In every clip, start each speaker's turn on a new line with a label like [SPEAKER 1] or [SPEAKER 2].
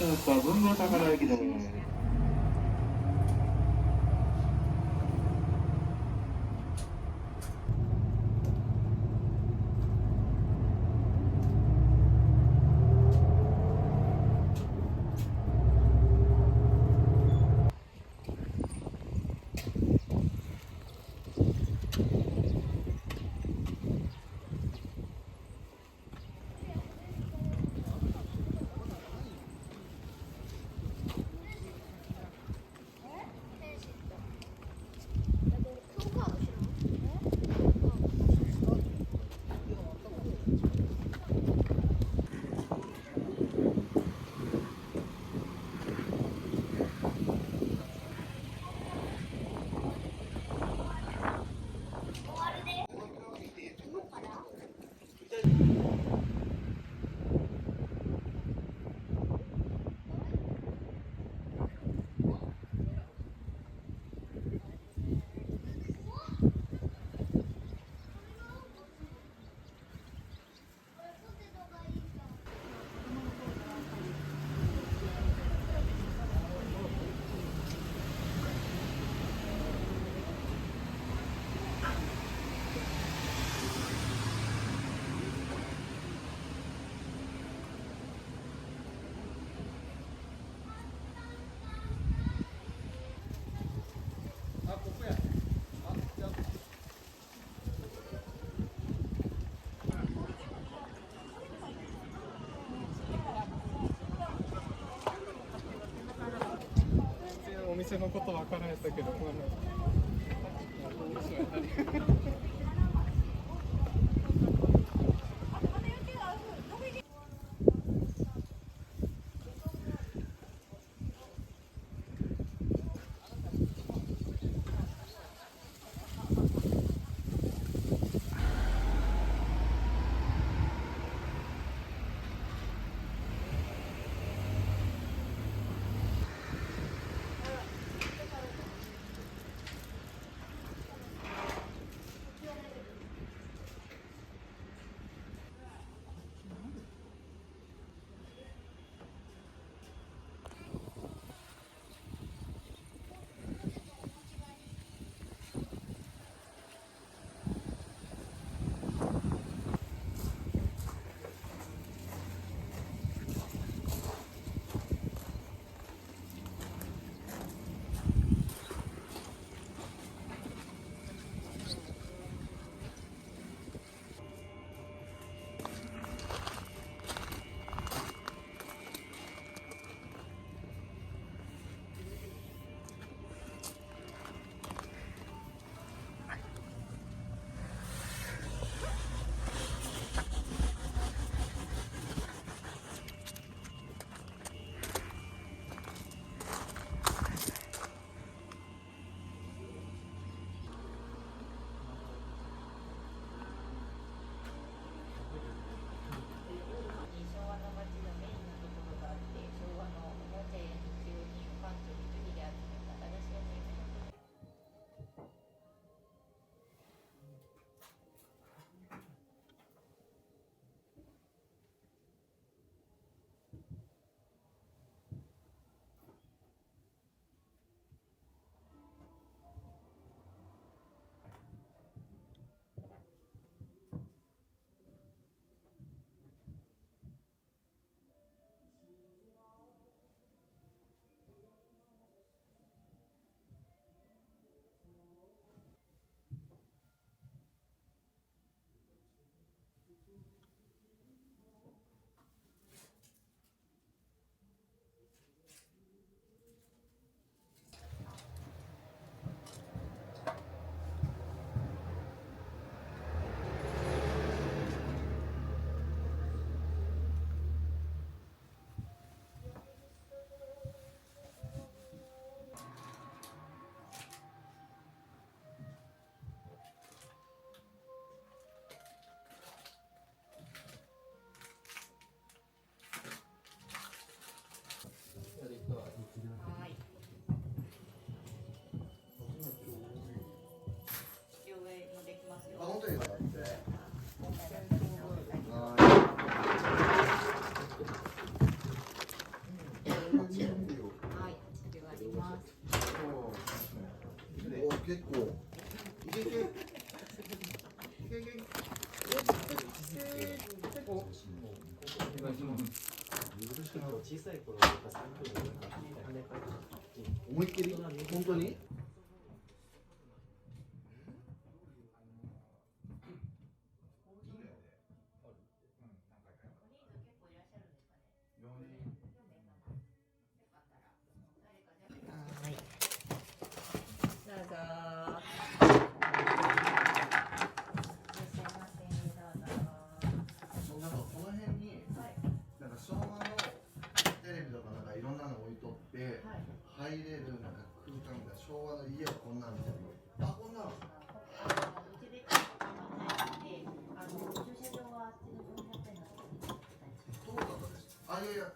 [SPEAKER 1] った文明高田駅です。
[SPEAKER 2] お店のことわからないですけど、
[SPEAKER 3] 小さい頃とかそういう風に跳ね返って
[SPEAKER 4] 思いっきり本当になんかこの辺に、なんか昭和のテレビとかなんかいろんなの置いとって、入れるなんか空間が昭和の家はこんなんみたいな。あ、こんなの。そうだったです。あ、いやいや。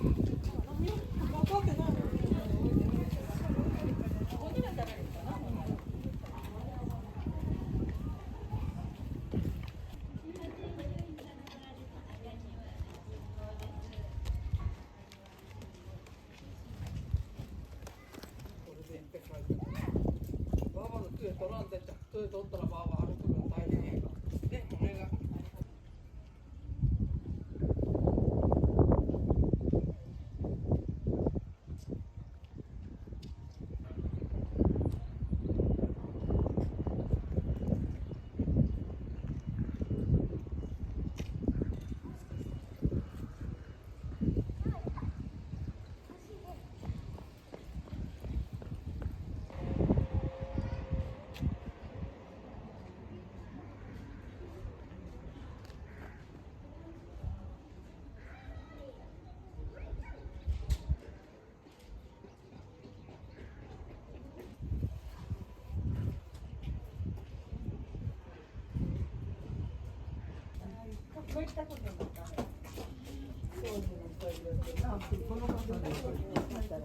[SPEAKER 4] 今どこですか？
[SPEAKER 2] バーバの杖取らんでっちゃ杖取ったらバーバ歩くの大変やからでお願い。
[SPEAKER 5] そういったことになったね。そういうのといろいろな、この方でしたら。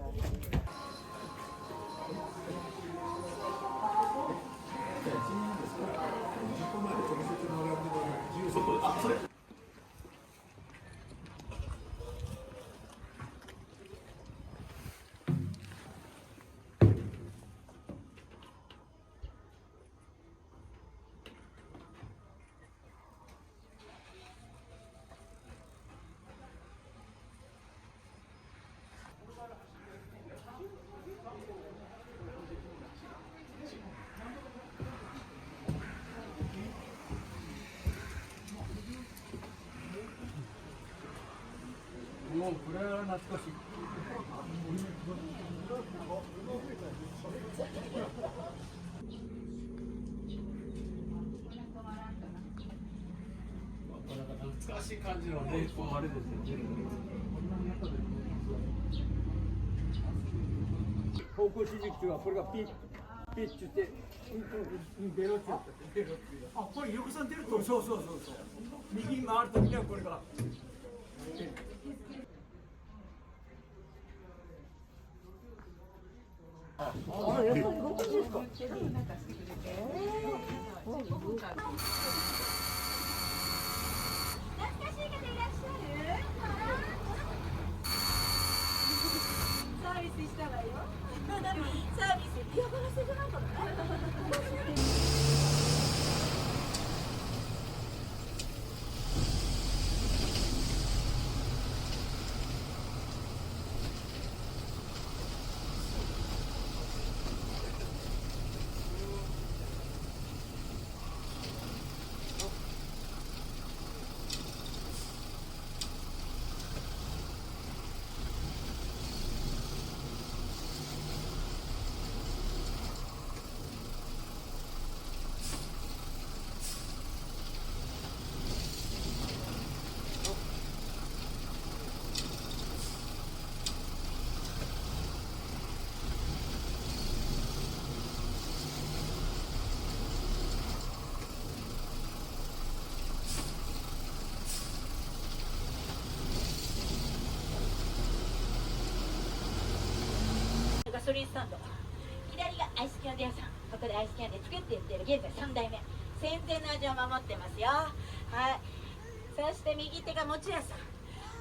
[SPEAKER 2] もうこれは懐かしい。懐かしい感じのね、こうあれですよね。方向指示中はこれがピッピッチってベロッチだった。ベロッチ。あ、これ横さん出ると、そう。右に回るときにはこれが。
[SPEAKER 5] あ、やっぱりここですか。
[SPEAKER 6] サービスしたわよ。サービス嫌がらせじゃないからね。ストリートサンド。左がアイスキャンディ屋さん。ここでアイスキャンディ作っていってる現在3代目。戦前の味を守ってますよ。はい。そして右手が餅屋さん。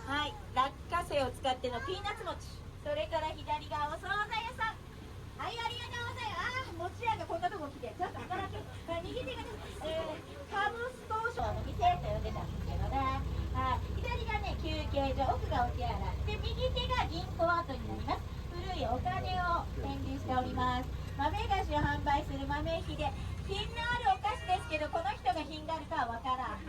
[SPEAKER 6] はい。落花生を使ってのピーナッツ餅。それから左がお惣菜屋さん。はい、ありがとうございます。餅屋がこんなとこ来て、ちょっと働く。右手がね、カブストーションの店と呼んでたんですけどね。はい。左がね、休憩所、奥がお手洗い。で、右手が銀行跡になります。古いお金を展示しております。豆菓子を販売する豆ひで。品のあるお菓子ですけど、この人が品があるかはわからん。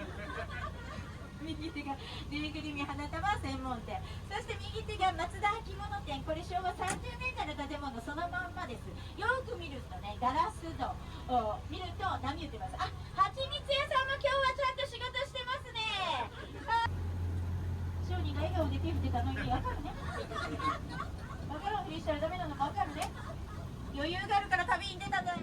[SPEAKER 6] 右手がぬいぐるみ花束専門店、そして右手が松田着物店。これ昭和30年代の建物そのまんまです。よく見るとね、ガラス戸を見ると波打ってます。あ、はちみつ屋さんも今日はちゃんと仕事してますね。商人が笑顔で手振ってたの意味わかるね。わからんふりしたらダメなのもわかるね。余裕があるから旅に出たんだよ。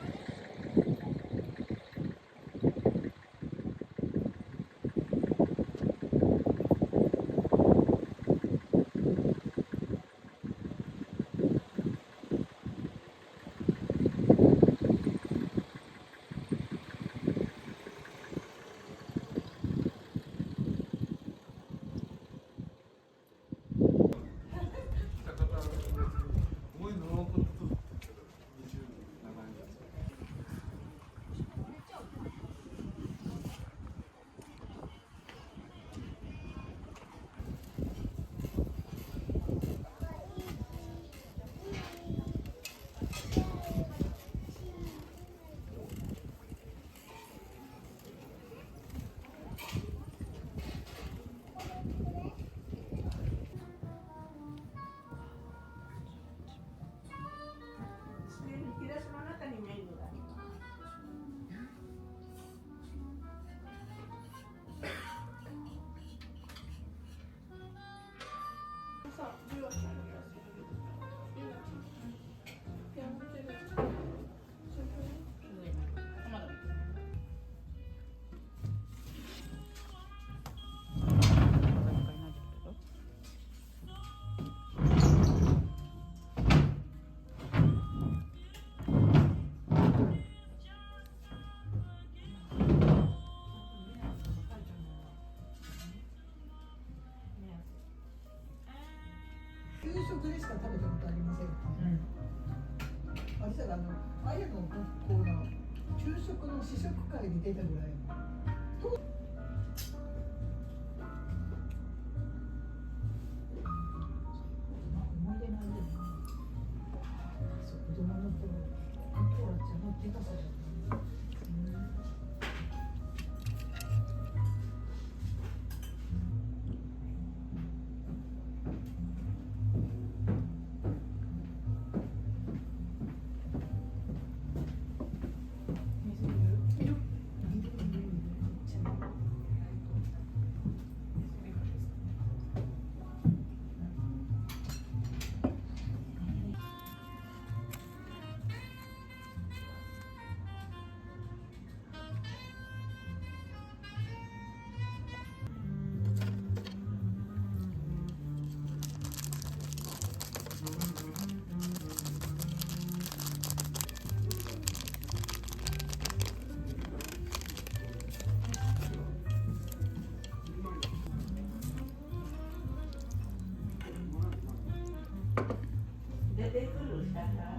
[SPEAKER 5] 給食でしか食べたことありません。私はあやの学校の給食の試食会に出たぐらい。思い出の味だね。そう、子供の頃、あとは茶の手傘だった。出てくる下から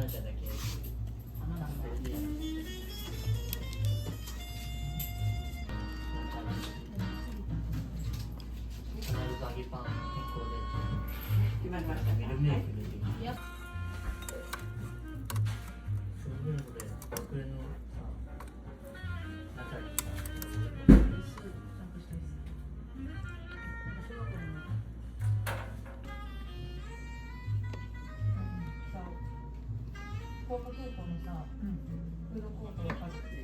[SPEAKER 3] 者だけそれでやる必ず揚げパン変更で
[SPEAKER 5] 決まりました
[SPEAKER 3] ミルメイクでできる
[SPEAKER 6] いや
[SPEAKER 3] その分これ僕のさ中にさ
[SPEAKER 5] 高校のさ、フードコートを買って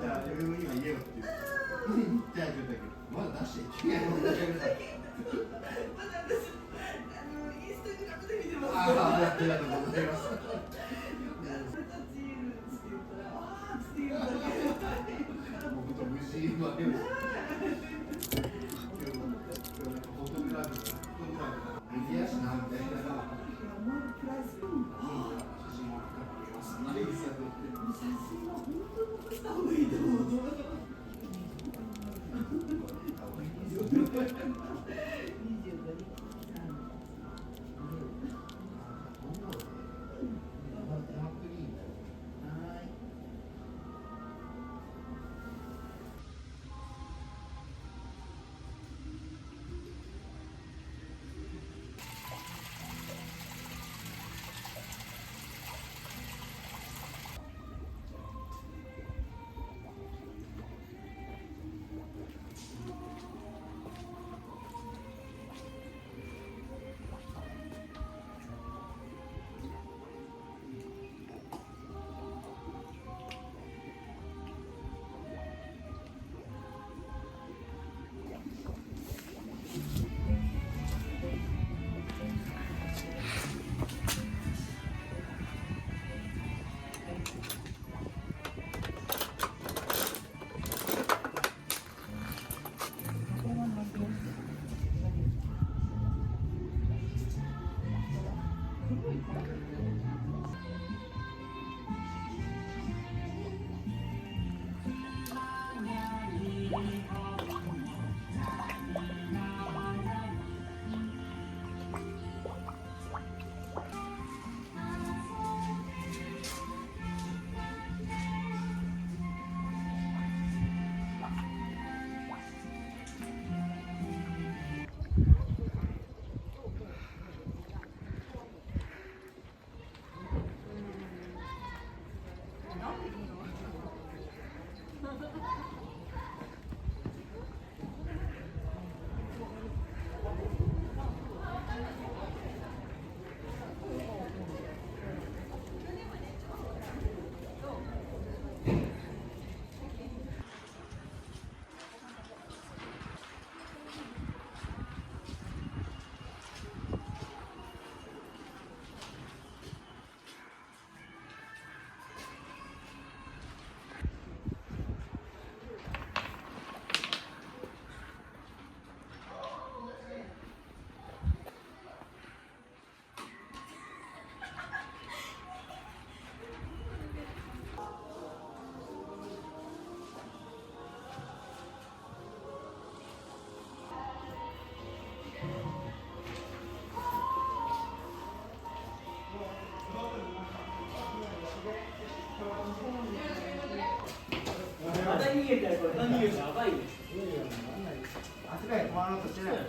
[SPEAKER 4] じゃあ今言えよって言ってじゃあ言ったけどまだ出していやまだ私インスタグラムで見てますありがとうございます僕と無事言われるフォトグラフ右足なんで写真も写真は本当に残した方がいいと思う。
[SPEAKER 2] また逃げたよ、これ。逃げた。やばいよ。
[SPEAKER 7] 扱い止まろうとしてない。
[SPEAKER 6] どうぞ。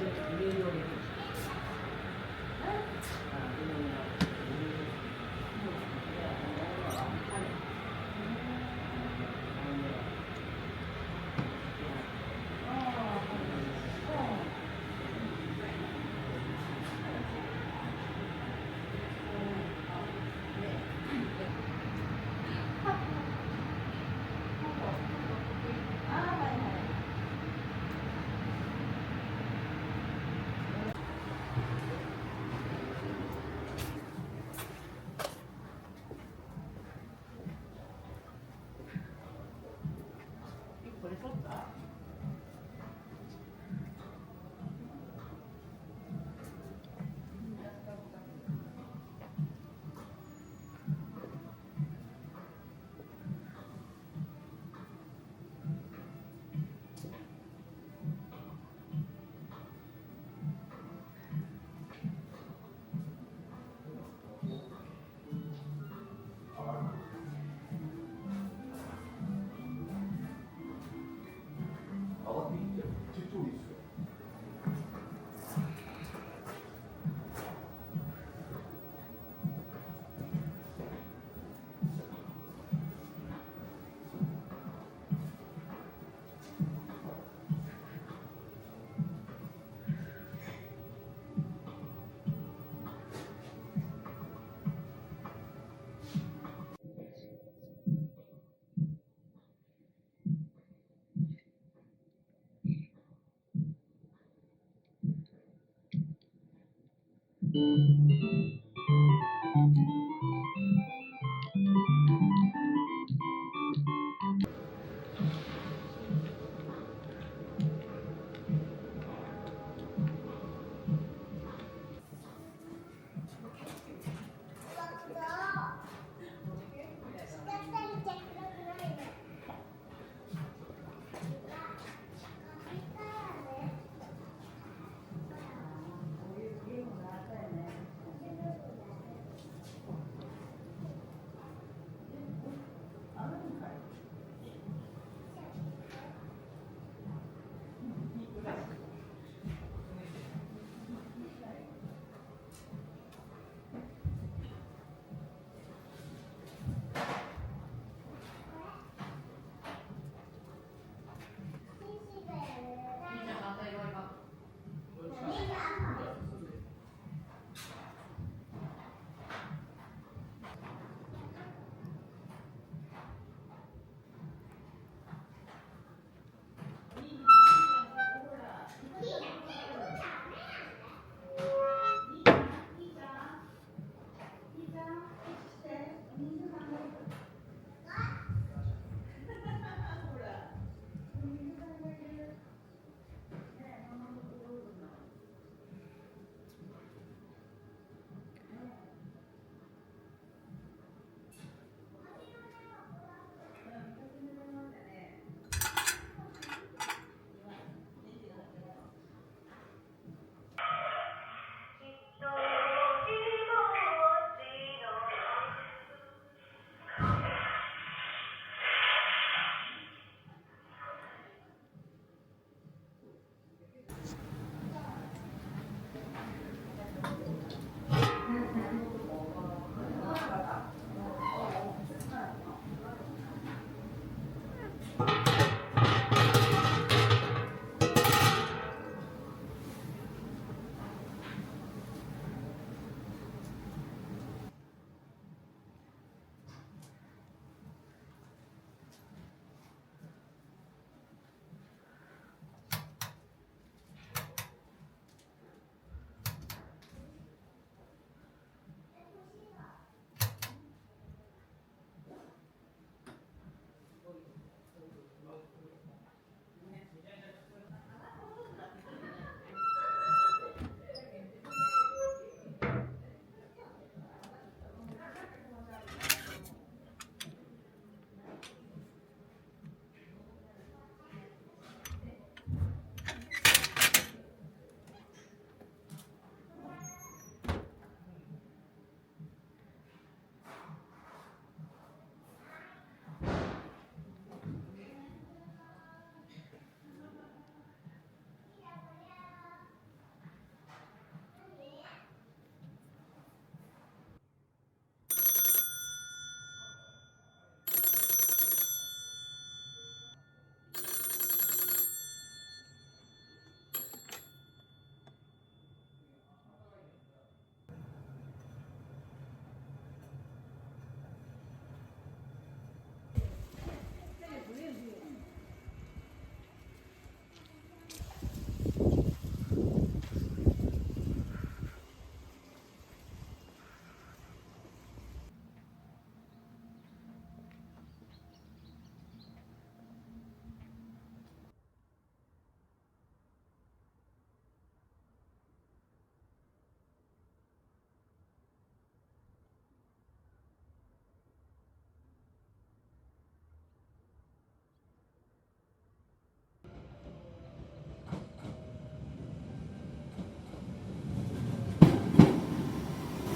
[SPEAKER 7] イメージをできる。これ取った？
[SPEAKER 1] うん。